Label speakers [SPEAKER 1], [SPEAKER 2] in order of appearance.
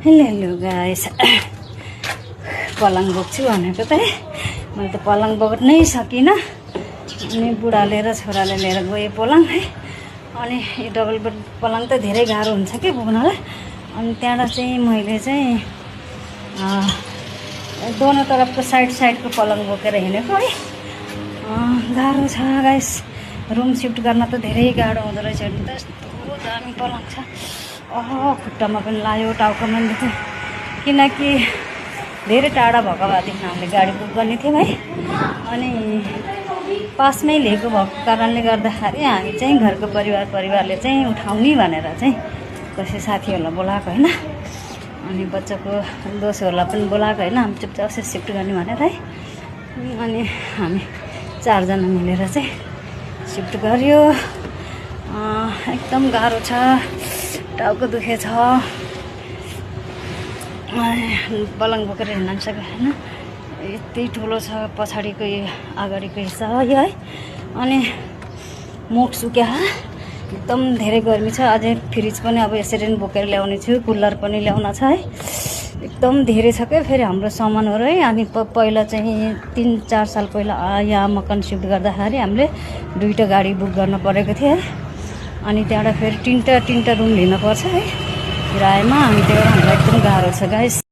[SPEAKER 1] Hello guys पलङ बोक्छु भनेको त मैले त पलङ बोक्नै सकिनँ। अनि बुढाले र छोराले लिएर गए पलङ है। अनि यो डबल बेड पलङ त धेरै गाह्रो हुन्छ के बोक्नलाई। अनि त्यहाँबाट चाहिँ मैले चाहिँ दोनो तरफको साइडको पलङ बोकेर हिँडेको है। गाह्रो छ गाइस, रुम सिफ्ट गर्न त धेरै गाह्रो हुँदो रहेछ। नि त यस्तो दामी पलङ छ। खुट्टामा पनि लाग्यो, टाउकोमा पनि थियो, किनकि धेरै टाढा भएको भएदेखि हामीले गाडी बुक गर्ने थियौँ है। अनि पासमै लिएको भएको कारणले गर्दाखेरि हामी चाहिँ घरको परिवारले चाहिँ उठाउने भनेर चाहिँ कसै साथीहरूलाई बोलाएको होइन। अनि बच्चाको दोस्रोहरूलाई पनि बोलाएको होइन, हामी चुपचाप सिफ्ट गर्ने भनेर है। अनि हामी 4 जना मिलेर चाहिँ सिफ्ट गर्यो। एकदम गाह्रो छ, टाउको दुखेछ, पलङ बोकेर हिँड्न सकेको होइन। यति ठुलो छ, पछाडिको अगाडिको हिस्सा हो यो है। अनि मुख सुक्या, एकदम धेरै गर्मी छ। अझै फ्रिज पनि अब यसरी नै बोकेर ल्याउने छु, कुलर पनि ल्याउन छ है। एकदम धेरै छ क्या फेरि हाम्रो सामानहरू है। अनि पहिला चाहिँ 3-4 साल पहिला यहाँ मकान सिफ्ट गर्दाखेरि हामीले 2टा गाडी बुक गर्न परेको थियो है। अनि त्यहाँबाट फेरि 3टा रुम लिनुपर्छ है किरायमा। अनि त्यही भएर हामीलाई एकदम गाह्रो छ गाइस।